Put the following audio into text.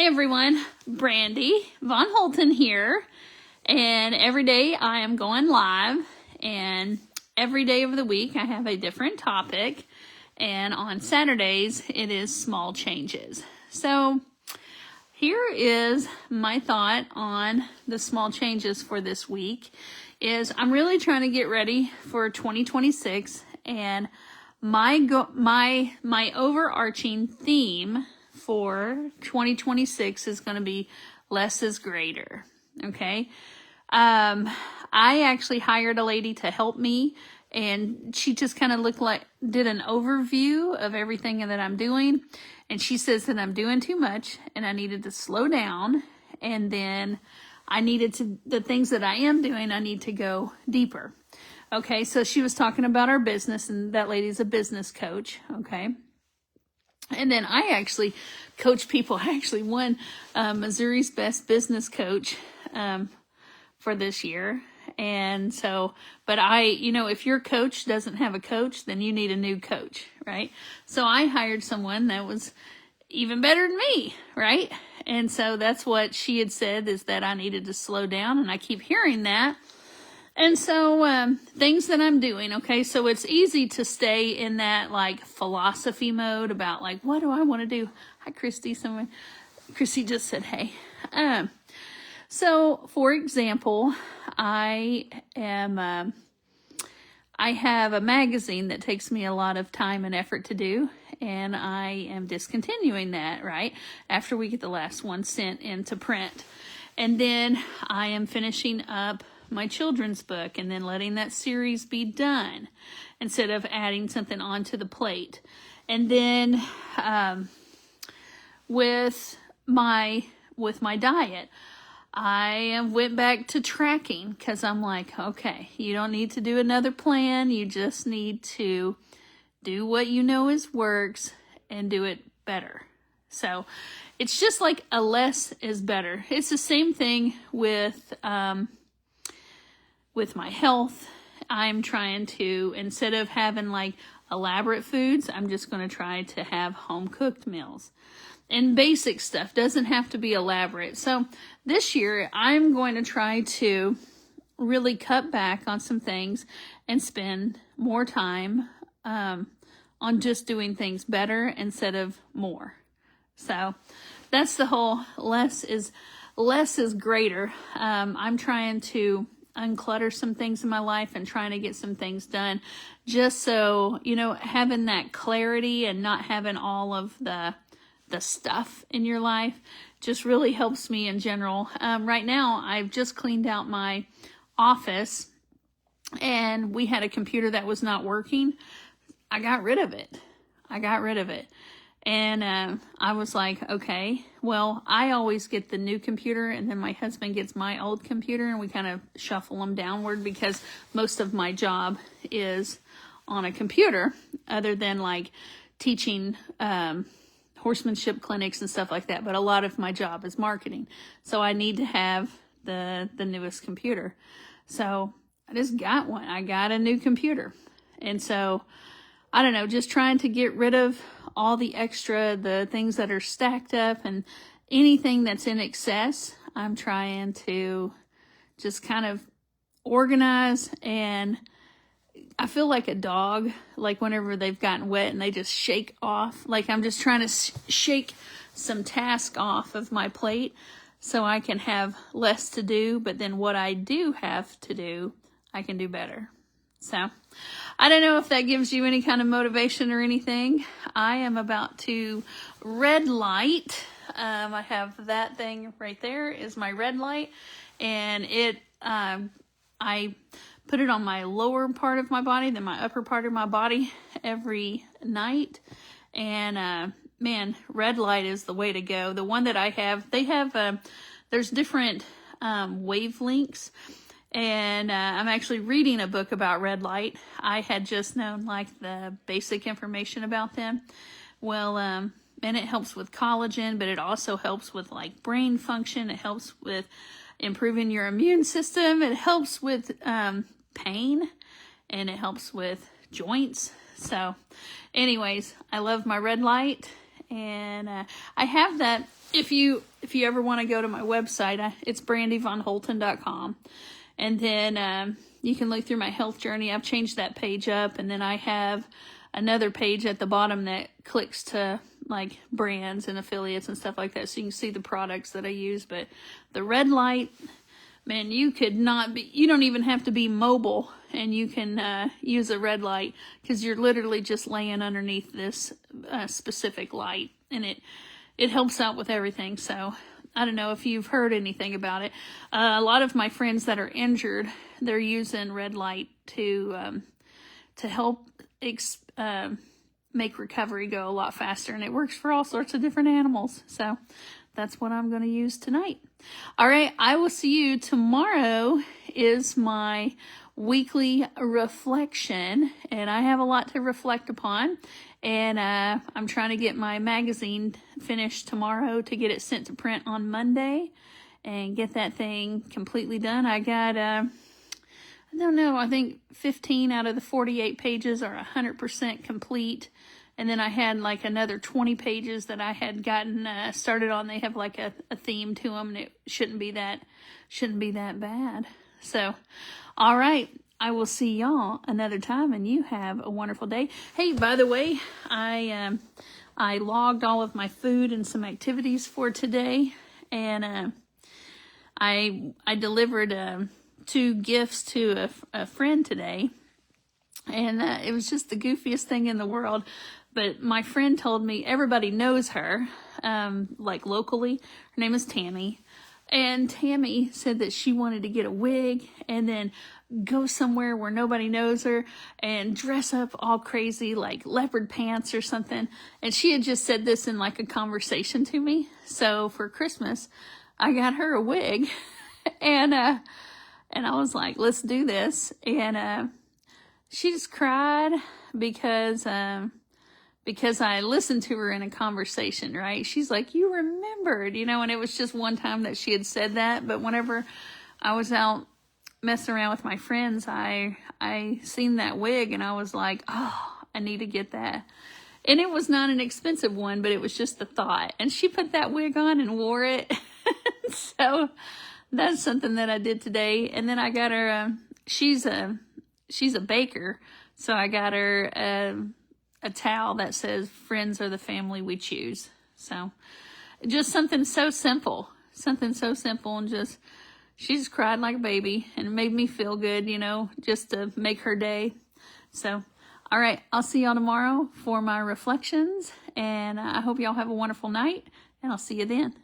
Hey everyone, Brandy Von Holton here, and every day I am going live, and every day of the week I have a different topic, and on Saturdays it is small changes. So here is my thought on the small changes for this week. Is I'm really trying to get ready for 2026, and my overarching theme for 2026 is going to be less is greater. Okay. I actually hired a lady to help me, and she just kind of did an overview of everything that I'm doing. And she says that I'm doing too much and I needed to slow down. And then the things that I am doing, I need to go deeper. Okay. So she was talking about our business, and that lady's a business coach. Okay. And then I actually coach people. I actually won Missouri's Best Business Coach for this year. And so, but if your coach doesn't have a coach, then you need a new coach, right? So I hired someone that was even better than me, right? And so that's what she had said, is that I needed to slow down, and I keep hearing that. And so, things that I'm doing, okay, so it's easy to stay in that, philosophy mode about, what do I want to do? Hi, Christy. Christy just said, hey. So, for example, I have a magazine that takes me a lot of time and effort to do, and I am discontinuing that, right, after we get the last one sent into print. And then I am finishing up my children's book and then letting that series be done instead of adding something onto the plate. And then with my diet, I went back to tracking, because I'm like, okay, you don't need to do another plan. You just need to do what you know works and do it better. So it's just like a less is better. It's the same thing with my health. I'm trying to, instead of having elaborate foods, I'm just going to try to have home cooked meals. And basic stuff doesn't have to be elaborate. So this year I'm going to try to really cut back on some things and spend more time on just doing things better instead of more. So that's the whole less is greater. I'm trying to unclutter some things in my life and trying to get some things done, just so, having that clarity and not having all of the stuff in your life just really helps me in general. Right now, I've just cleaned out my office, and we had a computer that was not working. I got rid of it. And I was like, okay, well, I always get the new computer, and then my husband gets my old computer, and we kind of shuffle them downward, because most of my job is on a computer, other than teaching horsemanship clinics and stuff like that. But a lot of my job is marketing, so I need to have the newest computer. So I just got one. I got a new computer. And so, I don't know, just trying to get rid of all the things that are stacked up, and anything that's in excess. I'm trying to just kind of organize, and I feel like a dog, whenever they've gotten wet and they just shake off. I'm just trying to shake some task off of my plate so I can have less to do, but then what I do have to do, I can do better. So I don't know if that gives you any kind of motivation or anything. I am about to red light. I have that thing right there is my red light, and I put it on my lower part of my body, then my upper part of my body every night. And man, red light is the way to go. The one that I have, there's different wavelengths. And I'm actually reading a book about red light. I had just known the basic information about them. Well, and it helps with collagen, but it also helps with brain function. It helps with improving your immune system. It helps with pain, and it helps with joints. So anyways, I love my red light, And I have that. If you ever want to go to my website, it's brandyvonholton.com. And then you can look through my health journey. I've changed that page up. And then I have another page at the bottom that clicks to like brands and affiliates and stuff like that. So you can see the products that I use. But the red light, man, you don't even have to be mobile and you can use a red light, because you're literally just laying underneath this specific light, and it helps out with everything. So I don't know if you've heard anything about it. A lot of my friends that are injured, they're using red light to help make recovery go a lot faster, and it works for all sorts of different animals. So that's what I'm going to use tonight. All right, I will see you tomorrow. Is my weekly reflection, and I have a lot to reflect upon. And I'm trying to get my magazine finished tomorrow to get it sent to print on Monday and get that thing completely done. I got, I don't know, I think 15 out of the 48 pages are 100% complete. And then I had like another 20 pages that I had gotten started on. They have like a theme to them, and it shouldn't be that bad. So, all right. I will see y'all another time, and you have a wonderful day. Hey, by the way, I logged all of my food and some activities for today, and I delivered 2 gifts to a friend today, and it was just the goofiest thing in the world. But my friend told me, everybody knows her, like locally. Her name is Tammy. And Tammy said that she wanted to get a wig and then go somewhere where nobody knows her and dress up all crazy, like leopard pants or something. And she had just said this in like a conversation to me. So for Christmas, I got her a wig. and I was like, let's do this. And she just cried because I listened to her in a conversation, right? She's like, you remembered, and it was just one time that she had said that. But whenever I was out messing around with my friends, I seen that wig, and I was like, oh, I need to get that. And it was not an expensive one, but it was just the thought. And she put that wig on and wore it. So that's something that I did today. And then I got her, she's a baker. So I got her, a towel that says, friends are the family we choose. So just something so simple, and just, she just cried like a baby, and it made me feel good, just to make her day. So, all right, I'll see y'all tomorrow for my reflections, and I hope y'all have a wonderful night, and I'll see you then.